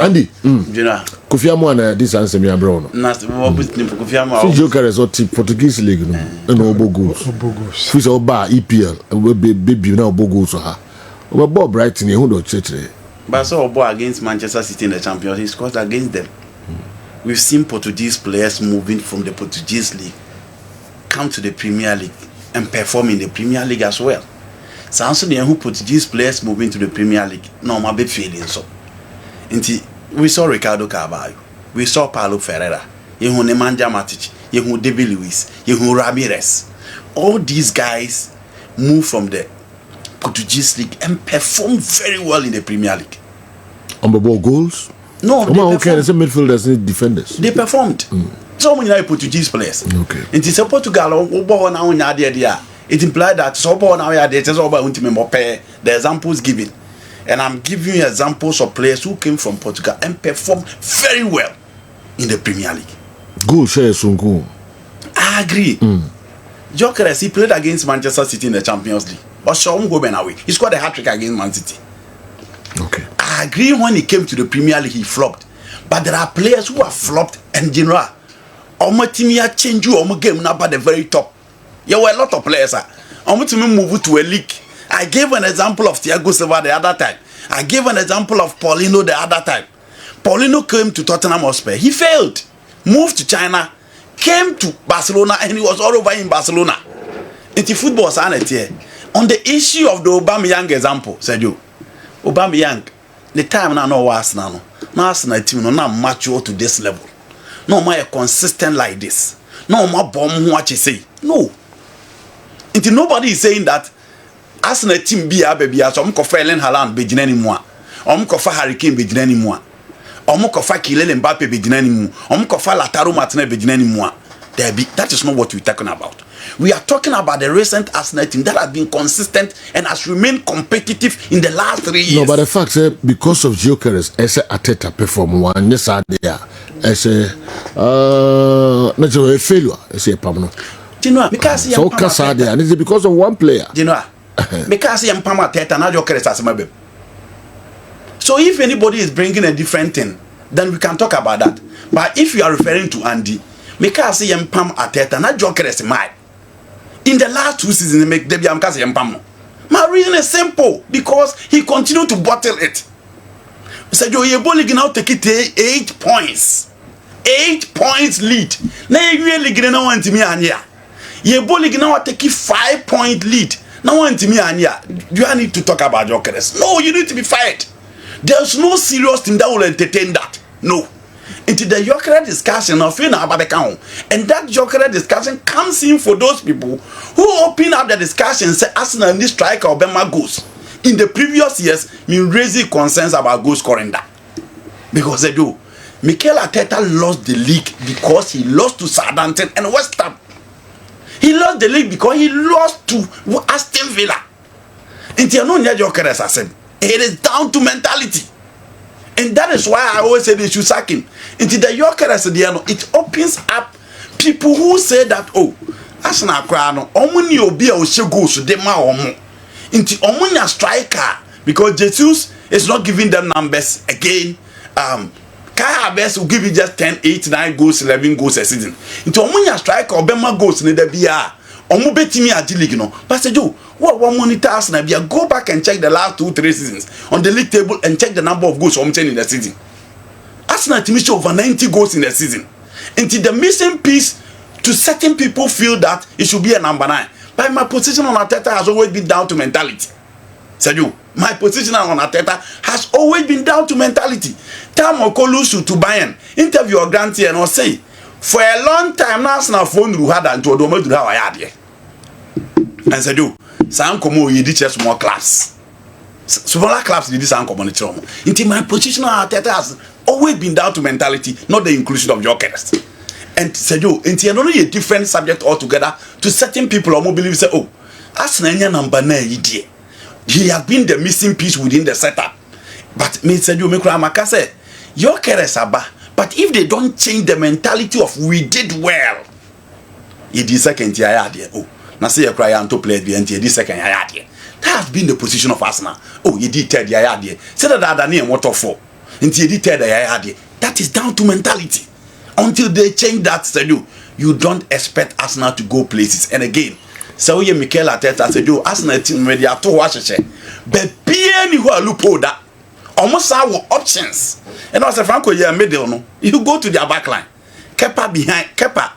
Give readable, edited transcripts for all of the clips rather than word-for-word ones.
Andy, Kofiamo and this answer me abroad. Gyökeres or Portuguese league and Obogos. Fish or bar EPL and will be baby now Bogos or her. Over Bob Brighton, who don't church. But so Bob against Manchester City in the Champions, he scored against them. We've seen Portuguese players moving from the Portuguese league, come to the Premier League and perform in the Premier League as well. So also the who Portuguese players moving to the Premier League, no my big feeling so. We saw Ricardo Carvalho, we saw Paulo Ferreira, Yehu Nemanja Matic, Yehu David Luiz, Yehu Ramirez. All these guys move from the Portuguese league and perform very well in the Premier League. On the ball goals? No, okay, there's a midfielders and defenders. They performed. So many Portuguese players. Okay. And it's a Portugal it implied that so now the examples given. And I'm giving you examples of players who came from Portugal and performed very well in the Premier League. Good share Sunku. I agree. Gyökeres, he played against Manchester City in the Champions League. He scored a hat-trick against Man City. Okay. I agree when he came to the Premier League, he flopped. But there are players who have flopped and general. Omotimia change you game now at the very top. There were a lot of players. Omotimia move to a league. I gave an example of Thiago Silva the other time. I gave an example of Paulino the other time. Paulino came to Tottenham Hotspur. He failed. Moved to China. Came to Barcelona and he was all over in Barcelona. Into football, on the issue of the Aubameyang example, said you, Aubameyang, the time now no was now. Now Arsenal team no now mature to this level. No more consistent like this. No more bomb what you say. No. Until nobody is saying that Arsenal team be a baby as Omkofa Ellen Haaland be jina anymore. Omkofa Harry Kane be jina anymore. Omkofa Kylian Mbappe be jina anymore. Omkofa Lautaro Martinez be jina anymore. That is not what we're talking about. We are talking about the recent Arsenal team that has been consistent and has remained competitive in the last 3 years. No, but the fact is, because of Gyökeres, as a Ateta perform one, yes, there, as a natural failure, as a permanent. You know, because so Casada, and it's because of one player. You know, because he Pama Teta, now Gyökeres as a member. So if anybody is bringing a different thing, then we can talk about that. But if you are referring to Andy, because he Pam Ateta, not Gyökeres my. In the last 2 seasons, they make Debbie Amkasi and Pam. My reason is simple because he continued to bottle it. Said you're now take it 8 points. 8 points lead. Now you really get no one to me and here. You're now take 5-point lead. No one to me and here. Do I need to talk about Gyökeres? No, you need to be fired. There's no serious thing that will entertain that. No. Into the Gyökeres discussion of about the count. And that Gyökeres discussion comes in for those people who open up the discussion and say Arsenal need striker or Bema goals. In the previous years, me raising concerns about goal scoring that. Because they do. Mikel Arteta lost the league because he lost to Southampton and West Ham. He lost the league because he lost to Aston Villa. Into no Gyökeres as him. It is down to mentality. And that is why I always say they should sack him. Into the Gyökeres, it opens up people who say that, oh, Arsenal crano, omuni obi a oshego so de ma omo. Into omunya striker because Jesus is not giving them numbers again. Kai Havertz will give you just 10, 8, 9 goals, 11 goals a season. Into omunya striker obema goals ne de bia. Omu betimi adi league no. But say Joe, what one monitor Arsenal bia go back and check the last 2-3 seasons on the league table and check the number of goals in the season. Arsenal team show over 90 goals in the season. Until the missing piece to certain people feel that it should be a number 9. But my position on Arteta has always been down to mentality. Said my position on Arteta has always been down to mentality. Tam Okolusu to Bayern interview or grant and or say for a long time Arsenal phone Ruhada and to Odomo do how I had here. And said Sam Komo you did just more class. Smaller clubs did this and community. Until my position on Arteta has always been down to mentality, not the inclusion of Gyökeres. And said until only a different subject altogether to certain people who believe say, oh, Arsenal number 9 idea. He has been the missing piece within the setup. But me said you make Ramaka say, Gyökeres aba. But if they don't change the mentality of we did well, it is second year idea. Oh, now say you cry and to play the this second year idea. That has been the position of Arsenal. Oh, you did third year idea. Say that other name what for. Until you did that is down to mentality. Until they change that schedule, you don't expect Arsenal to go places. And again, so you Mikel Arteta said, "You Arsenal team ready to watch it." But any who are loophole that almost our options. And I said, Franco, you're middle, no. You go to their back line. Kepa behind Kepa,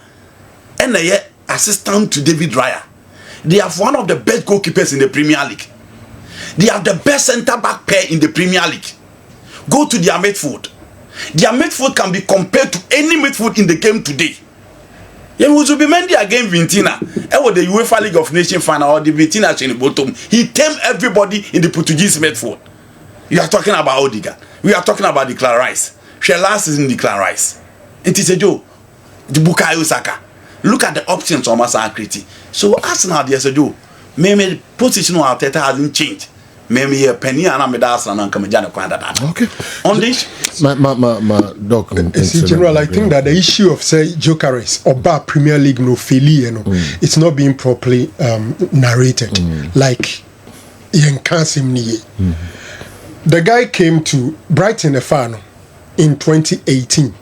and they assistant to David Raya. They have one of the best goalkeepers in the Premier League. They have the best centre back pair in the Premier League. Go to their midfield. Their midfield can be compared to any midfield in the game today. He was be Mendy against Vintina. It was the UEFA League of Nations final or the Vintina in the bottom. He tamed everybody in the Portuguese midfield. You are talking about Odegaard. We are talking about the Clarice. She last is in the Clarice. It is a joke. The Bukayo Saka. Look at the options on Massakriti. So Arsenal, there's a joke. Maybe the position of Arteta hasn't changed. Maybe a penny and I'm Arsenal and come and okay. On this, my doc. See, General, I think that the issue of say Gyökeres or Bar Premier League no failure, it's not being properly narrated. Like Ian Kasim Niye. The guy came to Brighton Efano in 2018.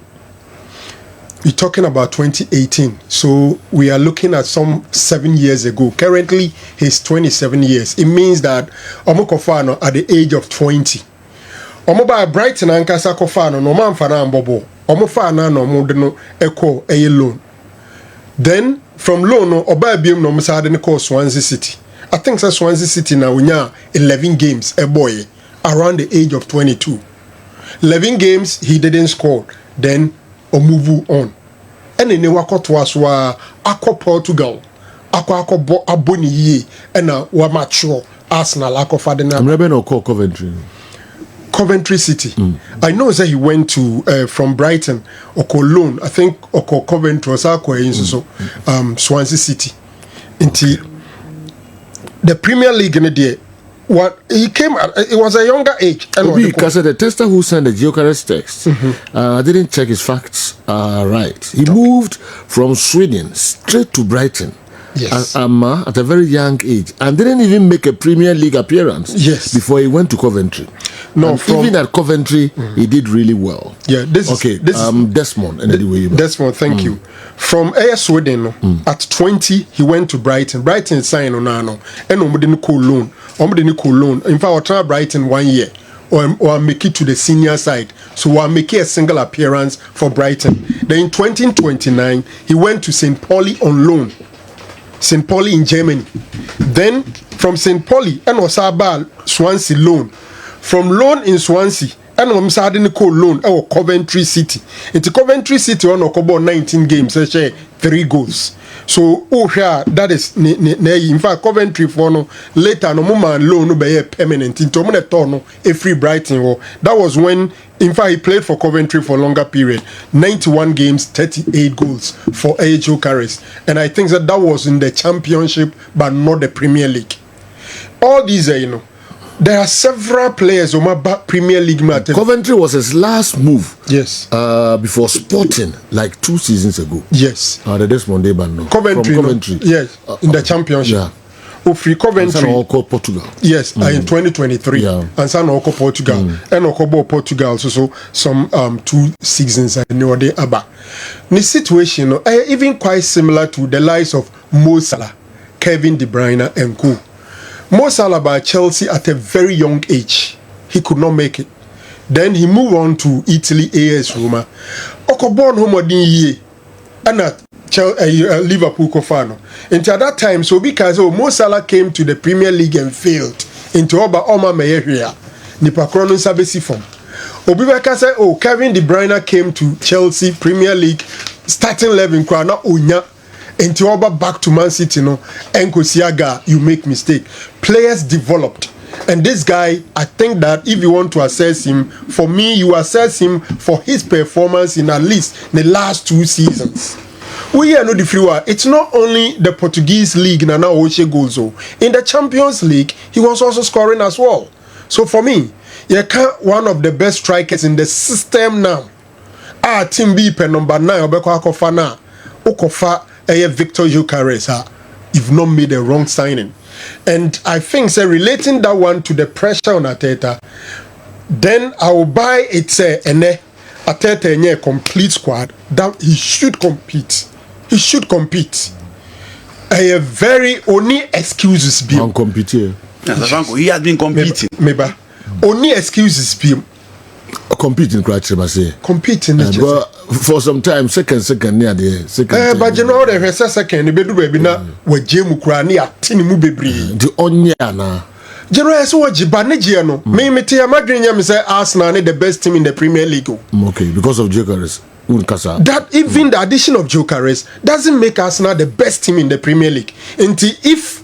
We're talking about 2018. So we are looking at some 7 years ago. Currently, he's 27 years. It means that Omokofano at the age of 20. Omoba Brighton and Kasa Kofano, no man fana bobo. Omofana no modeno echo a loan. Then from loan no Oba Bium no Musadene call Swansea City. I think that's Swansea City now we are 11 games a boy around the age of 22. 11 games he didn't score. Then or move on. And then wako twas aqua Portugal, aqua aboni ye, and wa mature Arsenal aqua fadena. I'm no call Coventry City. I know that he went to from Brighton or Cologne. I think or Coventry was aqua in Swansea City. Into the Premier League in the day. What he came at, it was a younger age. Because the tester who sent the Gyökeres text didn't check his facts right. He moved from Sweden straight to Brighton. Yes. At a very young age, and didn't even make a Premier League appearance. Yes. Before he went to Coventry. No, even at Coventry, he did really well. Yeah. This is Desmond. Desmond, thank you. From Sweden, at 20, he went to Brighton. Brighton signed on Naro, and Omodini loan. In fact, I'll try Brighton 1 year. Or make it to the senior side. So I'll make a single appearance for Brighton. Then in 2029, he went to St. Pauli on loan. St. Pauli in Germany. Then from St. Pauli and Osaba Swansea loan. From loan in Swansea and Omsadini loan or Coventry City. Into Coventry City on Okobo 19 games, 3 goals. So that is in fact Coventry for no later no man loan no be permanent into no a free Brighton. That was when in fact he played for Coventry for a longer period. 91 games, 38 goals for Gyökeres. And I think that was in the Championship but not the Premier League. All these there are several players on my Premier League matter. Coventry was his last move. Yes. Before Sporting, like 2 seasons ago. Yes. The Desmond Day band. Coventry. Yes. In the Championship. Yeah. Free Coventry. And Oko Portugal. Yes. In 2023. Yeah. And San Oko Portugal. And Oko Portugal. So some 2 seasons. I know they aba. The situation even quite similar to the lives of Mo Salah, Kevin De Bruyne, and Co. Mo Salah by Chelsea at a very young age. He could not make it. Then he moved on to Italy, AS Roma. Okobon homodin ye. And at Liverpool Kofano. Until at that time, so because Mo Salah came to the Premier League and failed. Into Oba Oma Meyeria. Nipa Krono Sabesi form. Obibaka said, Kevin De Bruyne came to Chelsea Premier League starting 11 Krana Unya. Into Oba back to Man City, Enko Siaga, you make mistake. Players developed. And this guy, I think that if you want to assess him, for me, you assess him for his performance in at least the last 2 seasons. We are not the freeway. It's not only the Portuguese league, Nana Oche goals. In the Champions League, he was also scoring as well. So for me, one of the best strikers in the system now. Team B, number 9, Obeko Akofana, Okofa, Viktor Gyökeres, you've not made a wrong signing. And I think relating that one to the pressure on Arteta, then I will buy it a complete squad that he should compete. He should compete. A very only excuses be compete. He has been competing. Maybe only excuses be competing criteria say competing but for some time second near the second but you know the second be do baby na we jemu kura ni atini mu bebre the onya na general so wajiba ne je no me mete amadwenya me say Arsenal ne the best team in the Premier League. Okay, because of Gyökeres. That even the addition of Gyökeres doesn't make Arsenal the best team in the Premier League. Until if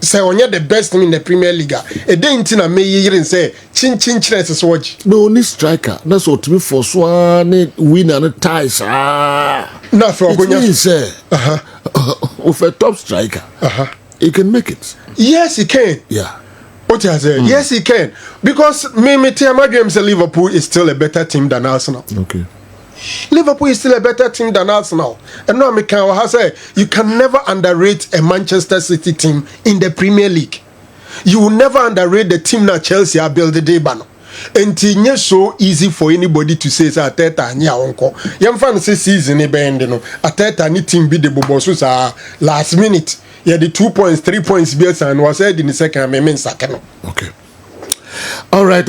say on the best team in the Premier League, a day until I may hear and say chin so watch. No, only striker. That's what me for swan win and ties. Not for going say with a top striker. He can make it. Yes, he can. Yeah. What I say? Yes, he can. Because me my dream say Liverpool is still a better team than Arsenal. Okay. Liverpool is still a better team than Arsenal. And now I say you can never underrate a Manchester City team in the Premier League. You will never underrate the team that Chelsea are building the ban. And it's so easy for anybody to say Ateta nya onko. Yam fan say season e bend no. Ateta ni team be the bobosu sa last minute. Yeah, the 2 points, 3 points beers and was said in the second mean second. Okay. All right.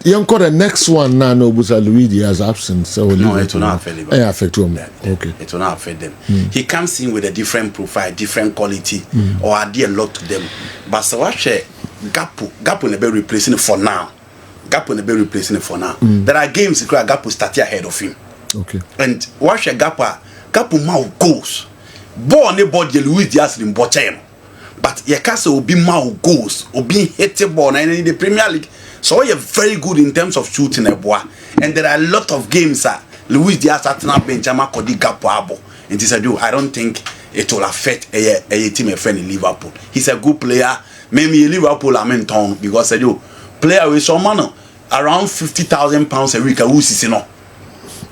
Young got the next one now. No, Busa Luigi has absence. So no, it will not affect Liverpool. Yeah, affect him. Okay. It will not affect them. He comes in with a different profile, different quality, or add a lot to them. But so I share Gap will be replacing it for now. There are games where Gap will start ahead of him. Okay. And watch a Gap will mouth goals. Ball ne body Luis Diaz in bottom. But your castle will be mouth goals or being hit ball in the Premier League. So you're very good in terms of shooting a boy. And there are a lot of games that Luis Diaz at now Benjamin Cody Gapo. And he said, I don't think it will affect a team friend in Liverpool. He's a good player. Maybe Liverpool I'm in town because I do player with some money around £50,000 a week. Who is no?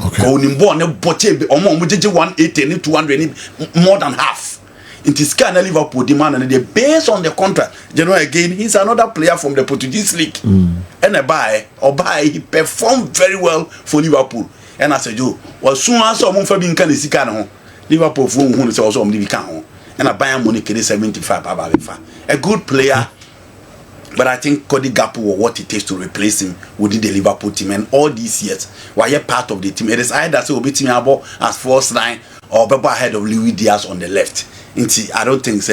Okay. Born a bottle or more 180, 200, more than half. It is kind of Liverpool demand and they based on the contract. You know, again, he's another player from the Portuguese league. And he performed very well for Liverpool. And I said, well, soon as someone for being kind of Liverpool for who is also on and I buy money 75 a good player. But I think Cody Gakpo will what it takes to replace him within the Liverpool team. And all these years, while you're part of the team, it is either so be team as first line or be ahead of Luis Diaz on the left. I don't think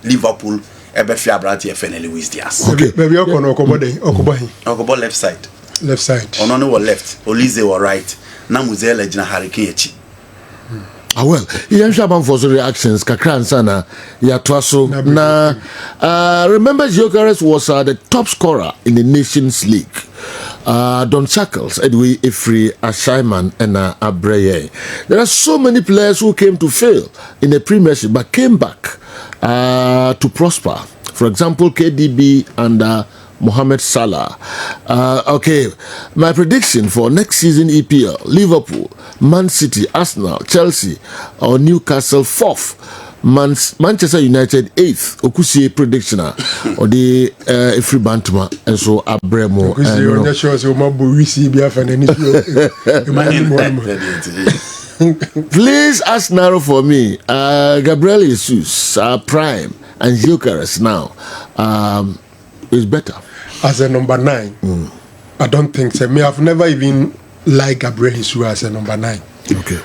Liverpool ever fear about FN Luis Diaz. Okay, maybe Okobo left side. Left side. Onono were left. Olize were right. Namuze legina Hurricane Echi. Well, you have for reactions. Kakran sana ya twaso na. Remember, Gyökeres was the top scorer in the Nations League. Don Shackles, Edwin Ifri, Ashaiman, and Abreye. There are so many players who came to fail in the Premiership but came back to prosper. For example, KDB and Mohamed Salah. Okay, my prediction for next season EPL: Liverpool, Man City, Arsenal, Chelsea, or Newcastle 4th. Manchester United 8th. Okusie prediction or the free bantama and so Abremo. Please ask Naro for me. Gabriel Jesus, Prime, and Gyökeres now is better as a number 9. I don't think so. Me, I've never even liked Gabriel Jesus as a number 9. Okay.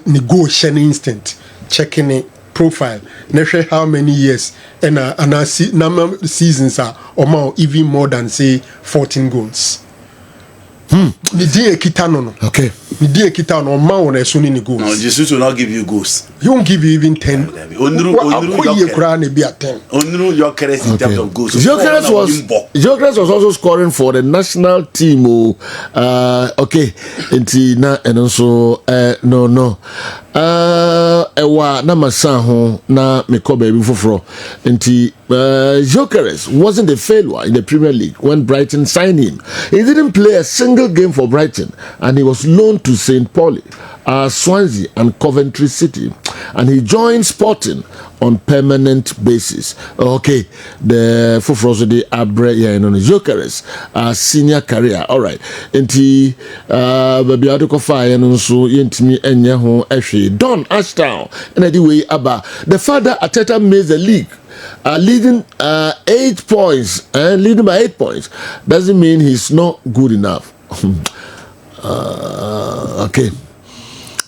Negotiation instant. Checking the profile, never how many years and I see number seasons are or more, even more than say 14 goals. Okay. No, Jesus will not give you goals. He won't give you even 10. Gyökeres in terms of goals. Gyökeres was also scoring for the national team. Okay, and also no. Ewa na masaho na meko baby foforo. Gyökeres wasn't a failure in the Premier League when Brighton signed him. He didn't play a single game for Brighton and he was loaned to St. Pauli, Swansea and Coventry City. and he joined Sporting on permanent basis. Okay, the Fufroso de Abre Gyökeres senior career. All right, nti baby adoko fire no so yentimi enye ho ehwe Don Ashtown and the way aba the father Ateta made the league leading 8 points and leading by 8 points doesn't mean he's not good enough. Okay,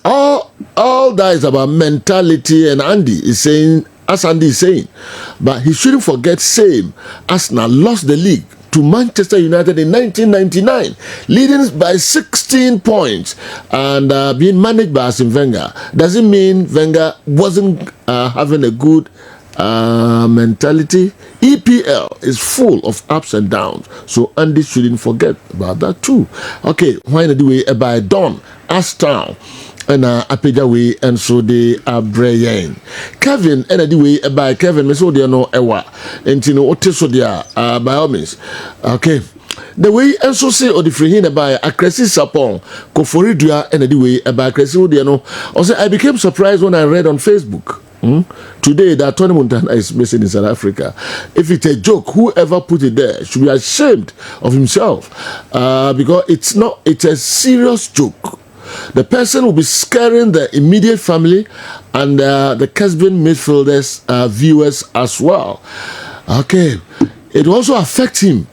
all that is about mentality, and Andy is saying, as Andy is saying, but he shouldn't forget same Arsenal lost the league to Manchester United in 1999, leading by 16 points and being managed by Arsene Wenger. Doesn't mean Wenger wasn't having a good mentality. EPL is full of ups and downs, so Andy shouldn't forget about that too. Okay, why not do we by Don Ashtown and Apeja way and so they are Brian Kevin and the way by Kevin Miss Odia no ewa and you know what so dia by all means. Okay, the way and so say or the free hin by a cressy sapon Koforidua and the way by Cressy Odia no. Also, I became surprised when I read on Facebook today that Tony Montana is missing in South Africa. If it's a joke, whoever put it there should be ashamed of himself because it's a serious joke. The person will be scaring the immediate family and the Kessben midfielders viewers as well. Okay, it will also affect him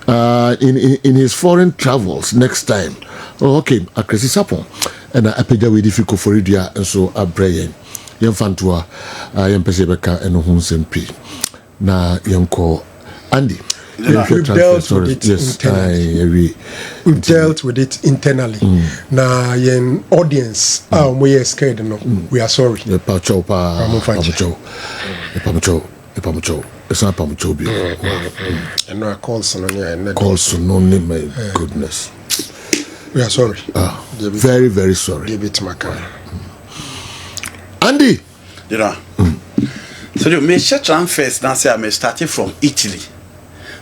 in his foreign travels next time. Oh, okay, Akresi Sapon and Apeja we difficult for Idia and so Brian. Yemfantua Yempesebeka and Hunsempi. Na Yanko Andy. We've dealt with it internally. We've dealt with it internally. Na yen audience, we are scared. No, we are sorry. The Pacho, Pamucho. It's not Pamucho. And no calls on you. Calls on my goodness. We are sorry. Very, very sorry. Give it to my car. Andy. You know. So you may share transfers now say I may starting from Italy.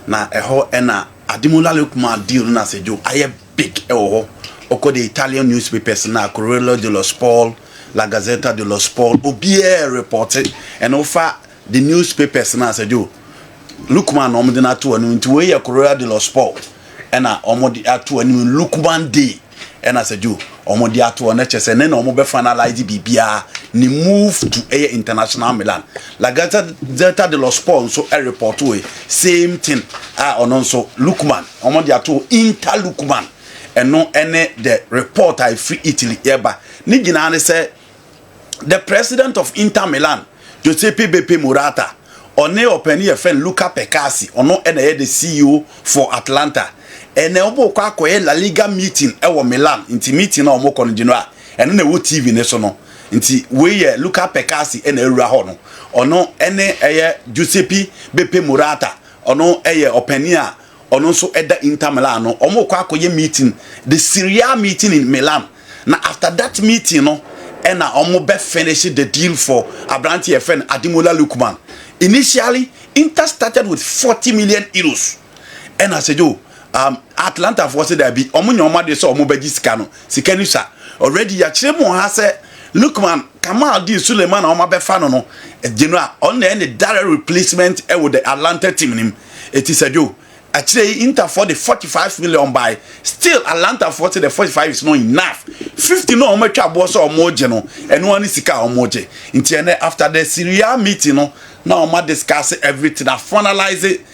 Na eho ena Adimola Lukman deal na se jo aye big eho oko the Italian newspapers na Corriere dello Sport, La Gazzetta dello Sport obie reported and offer the newspapers na se jo Lukman omde na to anu nti we ye Corriere dello Sport ena omde ato anu Lukman day ena se jo omode ato na chese ne na omo be finalize bibia ni move to international Milan. La Gazzetta dello Sport so a report we same thing on so Lukman omode ato Inter Lukman eno ene the report I free Italy eba ni gina ne say the president of Inter Milan Giuseppe Beppe Murata one openi a friend Luca Pecassi ono ene the CEO for Atlanta. And obo kwa koye La Liga meeting ewo Milan inti meeting na omo kono general ene na wo TV ne so no inti we ye Luca Pecassi ene ewura ho no ono ene eye Giuseppe Beppe Murata ono eye openia ono so eda Inter Milan no omo kwa koye meeting the Syria meeting in Milan na after that meeting no ena omo be finish the deal for Abranti FN Adimola Lukman. Initially Inter started with 40 million euros and I said yo Atlanta for say there be omunyoma de so omubaji sika no sika ni sha already ya kire mo ha say Lukman Kamal di Suleiman o ma be fa no no general on the direct replacement with the Atlanta team nim it is a do actually Inter for the 45 million buy still Atlanta for the 45 is not enough 50 no o ma twa bo so o mo je no eno ani sika o mo je nti after the Syria meeting no now ma discuss everything and finalize it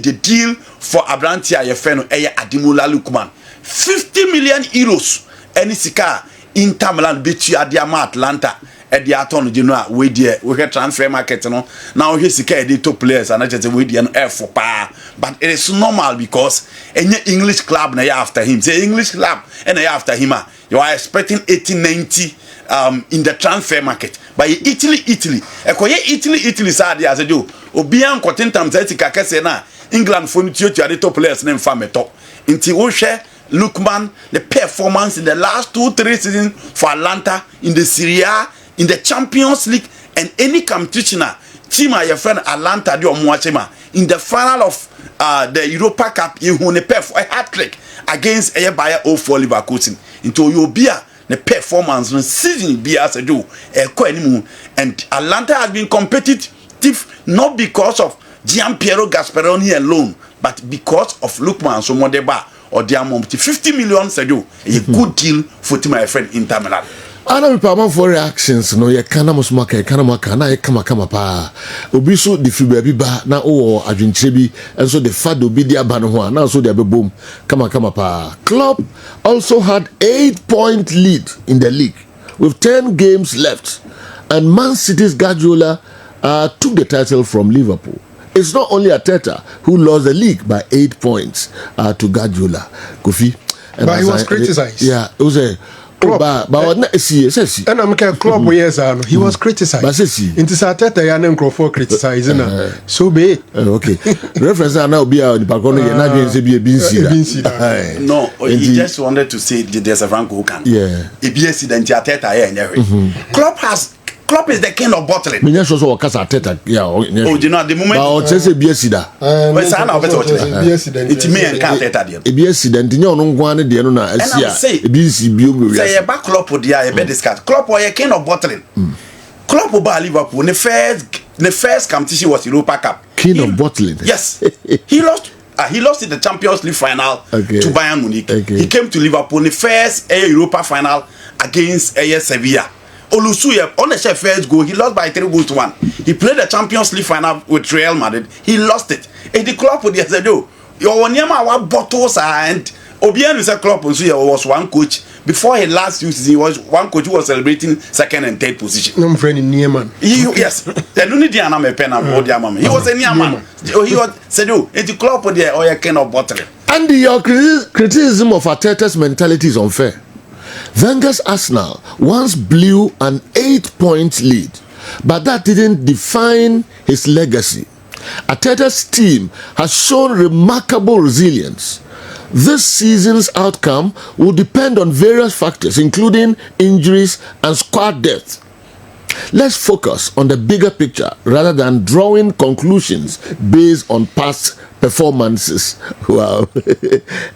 the deal for Abrantia Yefeno Adimola Lukman 50 million euros any sika Inter Milan beat you at the Atlanta at the Attorney General we get transfer market no now he sika the top players and just we the air for power but it is normal because any English club na after him say English club and after him you are expecting 80-90 in the transfer market by Italy Italy sad as do obian contentam zetika kese na England for you the top players name fameto inti wo hwe Lukman the performance in the last 2-3 seasons for Atlanta in the Serie A in the Champions League and any competition team your friend Atlanta do omuachema in the final of the Europa Cup you won a hat trick against Bayer 04 Leverkusen into Yobia the performance no season be as a do and Atlanta has been competitive not because of Gianpiero Gasperoni alone, but because of Lukman Somodeba or Diamond 50 million do a good deal for my friend Inter Milan. I don't know for reactions. No, you can't almost mark a kanamaka, na kama pa. Obiso the Fibabi ba na o Argentini, and so the Fado Bidia Banua, now so the boom, kama pa. Club also had 8-point lead in the league with 10 games left, and Man City's Guardiola took the title from Liverpool. It's not only Arteta who lost the league by 8 points to Guardiola. Kofi. But he was criticized. Yeah, it was a but what not see and I'm club years he was criticized. But see into Arteta ya na for criticizing so be it. Okay. Reference now be on the background na dream say be a bin no, he just wanted to say there's a Franco who can. Yeah. If be accident Arteta here Klopp is the king of bottling. Me just so kasa Arteta yeah. Oh, you know at the moment but say be accident. But say na better watch it me and Arteta there. E be accident nya ono ngwan ne de no na asia e bi si bi o say e ba Klopp there e be discuss Klopp or king of bottling. Klopp ba Liverpool the first competition was Europa Cup. King of bottling. Yes. He lost in the Champions League final to Bayern Munich. He came to Liverpool in the first Europa final against Sevilla. Olusuye on the first goal, he lost by 3-1. He played the Champions League final with Real Madrid. He lost it. And the club with the Zedo. Your Onyema wa bottles and Obian is a club was one coach. Before he last used he was one coach who was celebrating second and third position. No friend in Nieman. Yes. The Lunidiana me pen He was a Nieman. He was Zedo. And the club with the Oya Ken of bottling. And your criticism of Arteta's mentality is unfair. Wenger's Arsenal once blew an 8-point lead, but that didn't define his legacy. Arteta's team has shown remarkable resilience. This season's outcome will depend on various factors, including injuries and squad depth. Let's focus on the bigger picture rather than drawing conclusions based on past performances. Wow.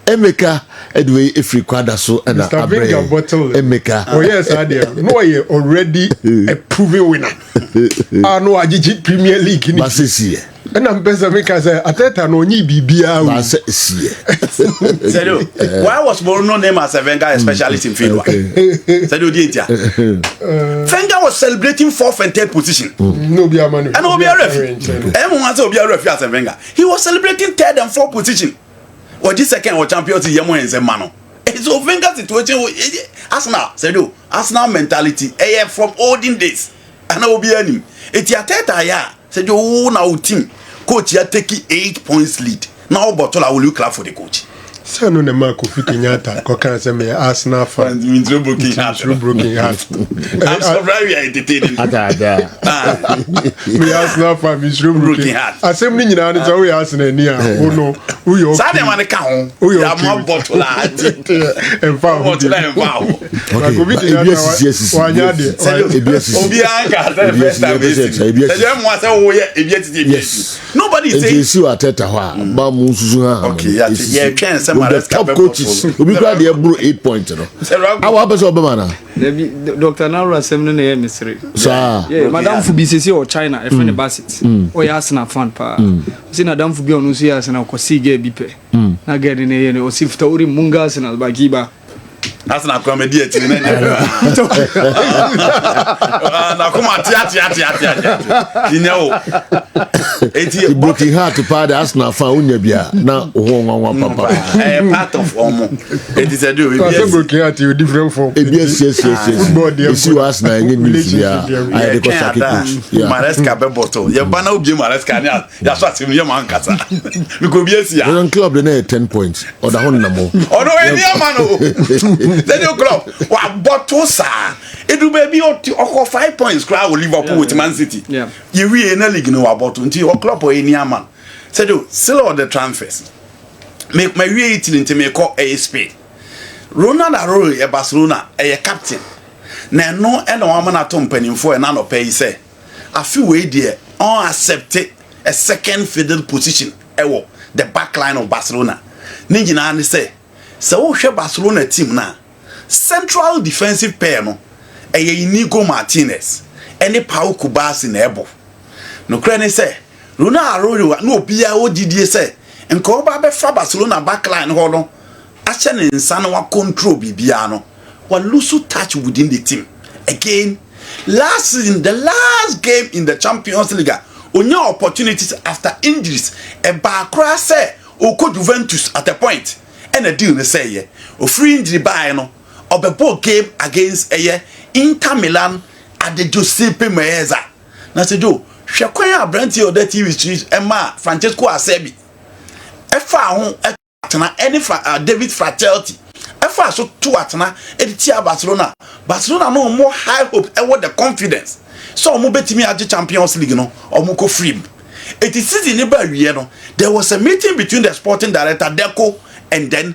Emeka Edway Ifrikwada so and Emeka. Oh yes, I did. No, you already a proven winner. I know I did Premier League in it. And I'm best America say Arteta no ni bibia. Why was Bruno named as a Wenger specialist in field work? Wenger was celebrating 4th and 3rd position. No be a man. And no be a referee. Everyone say be a referee as a Wenger. He was celebrating 3rd and 4th position. Or this second or champions Yemo and Zemano. So Wenger situation Arsenal mentality from olden days. And no be any. It's Arteta ya. Said you now team coach ya take 8 points lead. Now Botola will you clap for the coach? So no the man Kofi Kenyatta can say me Arsenal fan. Means broken heart. I'm surprised we are entertaining. Me Arsenal fan means broken heart. Assembly ni na so we Arsenal ni a no who you. Sa dem an ka ho. Ya mo Botola. Botola enfa. Kofi Kenyatta wanya de. Obi anka the first time we see. Dem wa say wo ye ebietiti. Nobody say you see Arteta ho ba mu susu ha. Okay, yeah chance the top coaches we got the 8 points no how about Obama Dr. Naro assembly na mystery yeah madam Fubi sisi o China e friend Basit o ya Arsenal fan pa si na madam Fubi onu si Arsenal ko si ge bi pe na ge ne ye ne o si futa uri munga Arsenal ba giba Arsenal comedy e tiri na na kuma tia inyo eti broken heart pa the Arsenal fan unya bia na oho papa part of omo it is a do broken heart you different from yes you see Arsenal in news ya I dey cause coach ya Maresca be bottle ya bana obi Maresca ya so asim ya man kasa we go be esi ya the club dey 10 points or the hon na mo oh no any man o the new club wa bottle sa edu baby o 5 points crowd will Liverpool with Man City you we in the league no wa bottle until o club o any man said do still all the transfers make my way it into me call a Spain Naro e Barcelona e captain na no e na wa na to mpanimfo e na no pay say afi we there on accept a second fiddle position ewo the back line of Barcelona ninjina ni say so wo hwe Barcelona team na central defensive pair no Inigo Martinez any Pau Kubasi nebo no crane say Ronaldo no bia odidie say enko ba be fa Barcelona backline ho no ache ne nsa no wa control bibia no wa lose touch within the team again last season the last game in the Champions League onya opportunities after injuries e ba kra say o ko Juventus at a point and a deal ne say ye o free injury buy no obebo game against Inter Milan at the Giuseppe Meazza na se do hwekwan abranti o that TV street Emma Francesco Acerbi efa ho atena any David Fratelli efa so to atena editia Barcelona no more high hope e what the confidence so omo betimi age Champions League no omo ko free it is season ne ba wie no there was a meeting between the sporting director Deco and then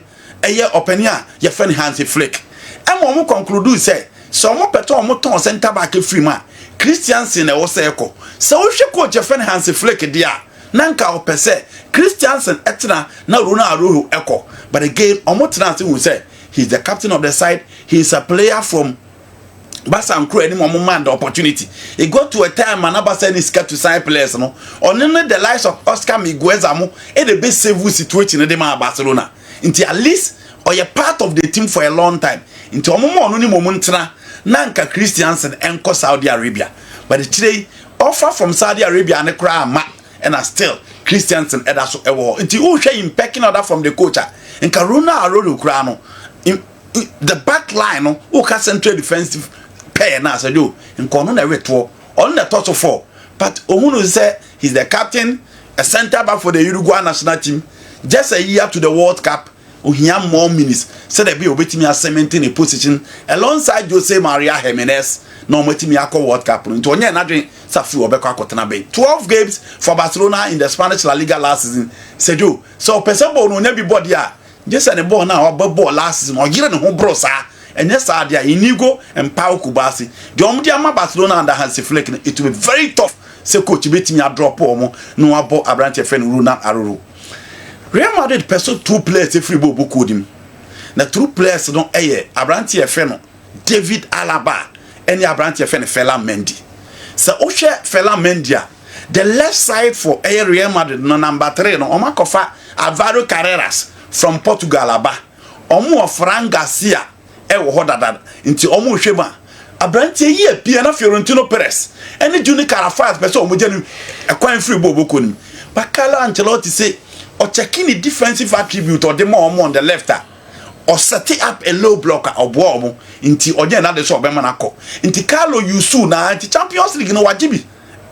opening your friend Hansi Flick and omo conclude say so omo peto omo ton center back free man Christiansen e wo say ko so wo hwe coach your friend Hansi Flick dia nanka o pese Christiansen etna na Ronaldo eko but again omo trans who say he's the captain of the side, he's a player from Barca and crew any man the opportunity. It got to a time and Barca is scared to sign players no. Only the likes of Oscar Miguezamo the best save situation in the Barcelona. Until at least or you're part of the team for a long time. Into only moment nanka Christiansen and Saudi Arabia. But today offer from Saudi Arabia and the crowd and are still Christiansen and that's a war. Until you share him pecking order from the coach and Karuna Arodo Crano. The back line who can central defensive pair now so do in Kono retro on the total four. But Omunu say he's the captain, a center back for the Uruguay national team. Just a year to the World Cup, he have more minutes. So they be obeying me cementing a position alongside Jose Maria Jimenez. No waiting me World Cup. Into onye na drink Safi Obeko Akotana Bay. 12 games for Barcelona in the Spanish La Liga last season. Sedu. So Pesebo no never body ya. Just an ball now, but ball last season or given home brosa. And yes, I dear Inigo and Pau Kubasi. The Omdiama Barcelona under Hansi Flick. It will be very tough. So coach beat me a drop or no about a branch of friend Runa Aruru. Real Madrid person 2 players if free book him. The 2 players don't a branch of friend David Alaba and a branch of friend Fela Mendy. So Osha Fela Mendia. The left side for Real Madrid no number 3 no Omakofa Alvaro Carreras from Portugal aba omo Fran Garcia wo hodada nti omo hwema abrantie yi apie na Fiorentino Perez ene Juni Carafaz person omo janu ekwan free boboko nim Bakala Ancelotti say o checking the defensive attribute or the more on the left or setting up a low blocker or bomo nti oje na de so obema na ko nti Carlo Yusu na nti Champions League no wajibi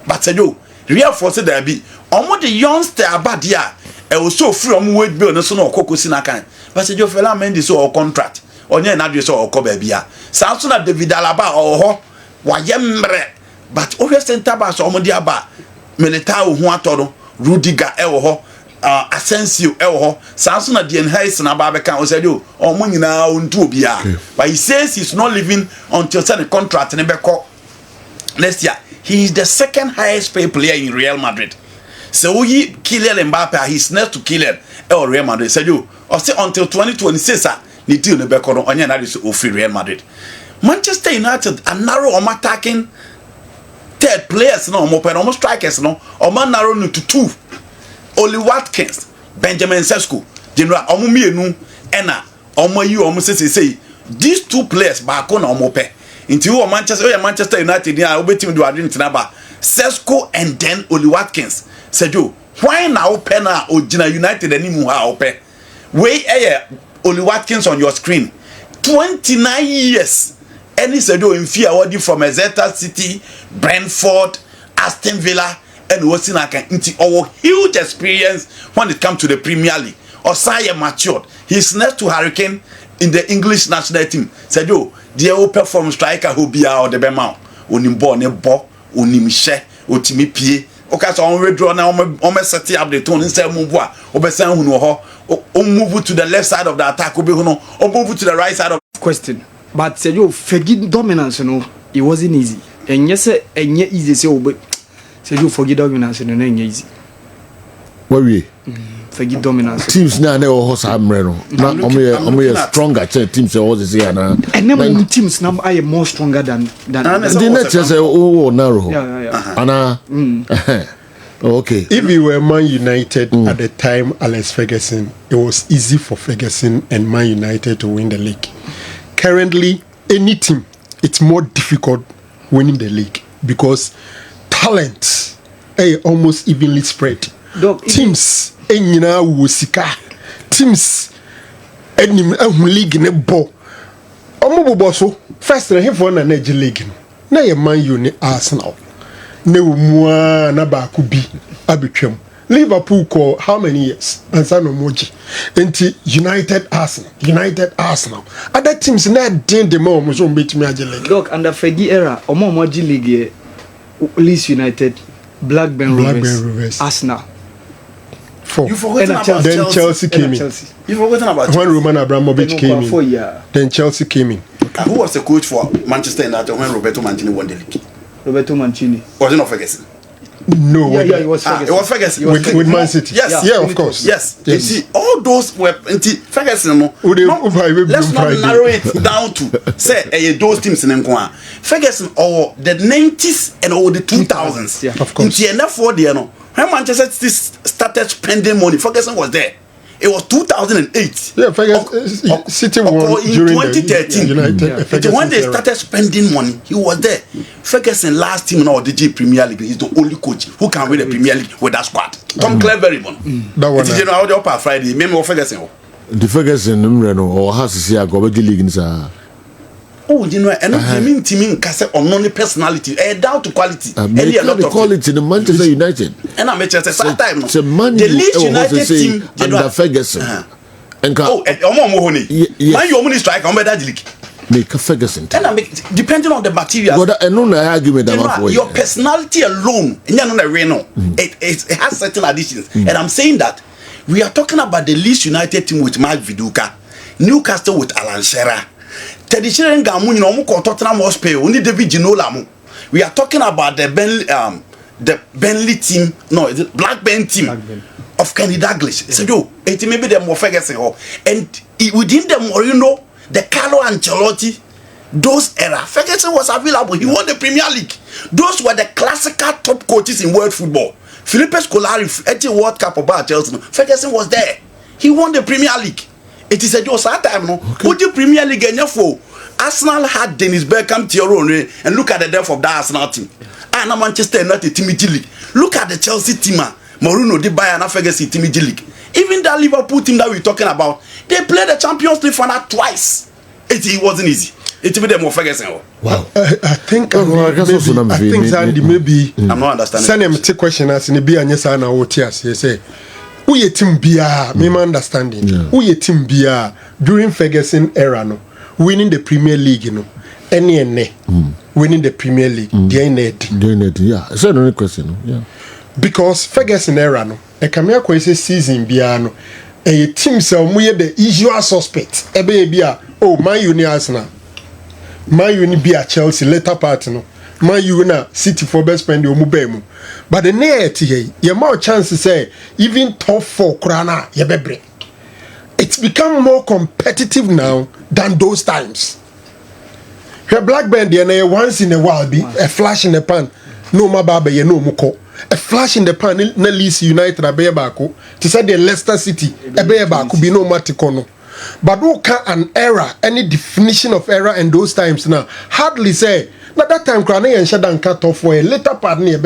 but say yo real force there be omo the youngster abadia e so free omo wait bill no so no okokosi na kan but say jo Fela Mendy so o contract onye na do so okoba bia sanso na David Alaba ho wayemre but o center back so omo dia ba Militao ho atoro Rudiger ho Asensio ho sanso na Dien Hayes na ba be kan o say do omo nyina ontu obia but he says he's not leaving until the contract ne be ko next year. He is the second highest paid player in Real Madrid. So he Kylian Mbappe, he's next to Kylian or Real Madrid. So you or say until 2026 ni deal ne be ko onye na dey free Real Madrid. Manchester United and Naro on attacking third players no more pen almost strikers no or man Naro no to 2. Oli Watkins, Benjamin Sesko, General omo mienu ena omo yi omo say these 2 players back on omo pe. Into Manchester United here, obeying the Adrian Naba, Sesko and then Oli Watkins. Said you, why now Penna or Gina United anymore? Open. Way Oli Watkins on your screen. 29 years. Any said you in fear already from Exeter City, Brentford, Aston Villa, and Wasinaka into our huge experience when it comes to the Premier League. Osaya matured. He's next to Hurricane in the English national team. Said you, the old perform striker who be out the bema. Unimbo ne bo, unimshe, utimi pie. Okay, so on redraw now on set up the tone instead move obesan hunu ho move to the left side of the attack obe huno or move to the right side of question. But say you forget dominance no, it wasn't easy. And yes, enye easy say obe say you forget dominance no enye easy. What we? Fergie dominance. Teams now they all have no. Now stronger teams all this year now. And then teams now are more stronger than. The next is Naro. Yeah. Okay. If you were Man United at the time, Alex Ferguson, it was easy for Ferguson and Man United to win the league. Currently, any team, it's more difficult winning the league because talent almost evenly spread. Teams, teams, league in a ball. First, I have one energy league. Now, your Man United Arsenal. Ne umwa na ba kubi abetwam Liverpool call how many years ansa no moji enti United Arsenal other teams na den de mo so betimi agele look under Fergie era omo moji league Leeds United Blackburn Rovers Arsenal four. You forgotten about then Chelsea came in. You forgotten about when Roman Abramovich came in. Then Chelsea came in. Who was the coach for Manchester United when Roberto Mancini won the league? Roberto Mancini. Was it not Ferguson? No. Yeah, it was Ferguson. It was Ferguson. With Man City. Yes. Yeah, of course. Yes. You see, all those were Ferguson. Let's not narrow it down to say those teams in Nkwa. Ferguson or the 90s and all the 2000s. Yeah, of course. In the when Manchester City started spending money, Ferguson was there. It was 2008. Yeah, Ferguson City won in 2013. United, when they started spending money, he was there. Ferguson last team in our DG Premier League is the only coach who can win the Premier League with that squad. Tom Cleverly won. That one. It's how the upper Friday. Remember Ferguson? The Ferguson or has to see a go league in sa. Oh, you know, and I mean, teaming cassette on only personality, down to quality. And a lot of quality in Manchester United. And I mentioned time. It's a man. The Leeds United team under Ferguson. And man, you only strike on that league. Make a Ferguson. And I make depending on the material. Argument your personality alone, it has certain additions. And I'm saying that we are talking about the Leeds United team with Mark Viduka, Newcastle with Alan Shearer. Teddy Sheringham Gamu, you know, Tottenham Hotspur, only David Ginola. We are talking about the Burnley team, no, the Blackburn team of Kenny Douglas. So yo, it may be the more Ferguson, and within the Mourinho, the Carlo Ancelotti, those era, Ferguson was available. He won the Premier League. Those were the classical top coaches in world football. Felipe Scolari, at the World Cup about Chelsea, Ferguson was there. He won the Premier League. It is a just time, no. Put the Premier League in your for Arsenal had Dennis Bergkamp, Thierry Henry, and look at the depth of that Arsenal team. And Manchester United team league. Look at the Chelsea team, Mourinho did buy an Ferguson team league. Even that Liverpool team that we're talking about, they played the Champions League final twice. It wasn't easy. It made them more Ferguson. Wow. I think Sandy maybe. I'm not understanding. Send him a question as in the beer and yes, I know what he say. Who ye team bia, me understanding. Who ye team bia during Ferguson era no, winning the Premier League, you know, any winning the Premier League, yeah. It's another question, yeah. Because Ferguson era no, a camera question season bia no, a team so we the usual suspects. Ebe bia, oh Man Uni Arsenal, Man Uni bia Chelsea later part no. Man you na City for best spend your mubemu. But the near here, you more chances say even top 4 krana yebebre. It's become more competitive now than those times. Her Blackburn there once in a while be a flash in the pan. No mababa ye no muko. A flash in the pan na Leeds United abe bako. To say the Leicester City abe bako be no matikono. But who can an era, any definition of era in those times now? Hardly say. But that time, Krane and Shadan cut off for a later part near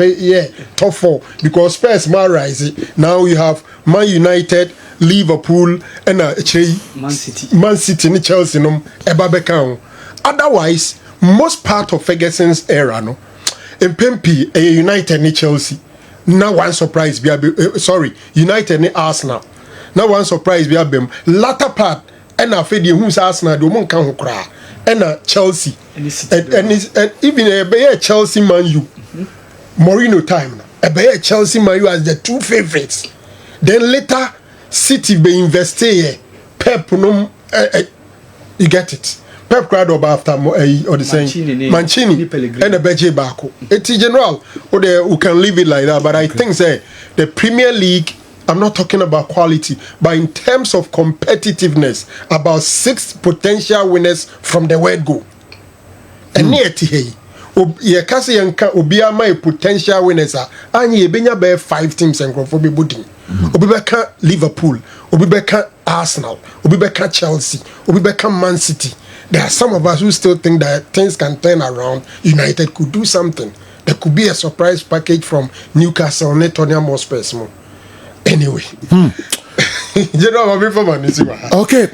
top 4 because Spurs rise. Now you have Man United, Liverpool, and Man City, and Chelsea, Ebabekang. Otherwise, most part of Ferguson's era, no, in Pempi, United and Chelsea. Now one surprise, United and Arsenal. Now one surprise, we have them. Latter part, and I feel who's Arsenal, the one can cry. And Chelsea, and even a Chelsea Man U, Mourinho time, a Chelsea Man U as the 2 favorites. Then later, City be invested. Pep, you get it. Pep cried over after or the same Mancini and a Beje Bako. It's general, or who can leave it like that. But I think say the Premier League I'm not talking about quality, but in terms of competitiveness, about 6 potential winners from the word go. And near Tihei, ye kasi yanka obia my potential winners are anyi ebenya be 5 teams and for be budding. Obibeka Liverpool, Obibeka Arsenal, Obibeka Chelsea, Obibeka Man City. There are some of us who still think that things can turn around. United could do something. There could be a surprise package from Newcastle, Tottenham Hotspur. Anyway, you know what I mean? Okay.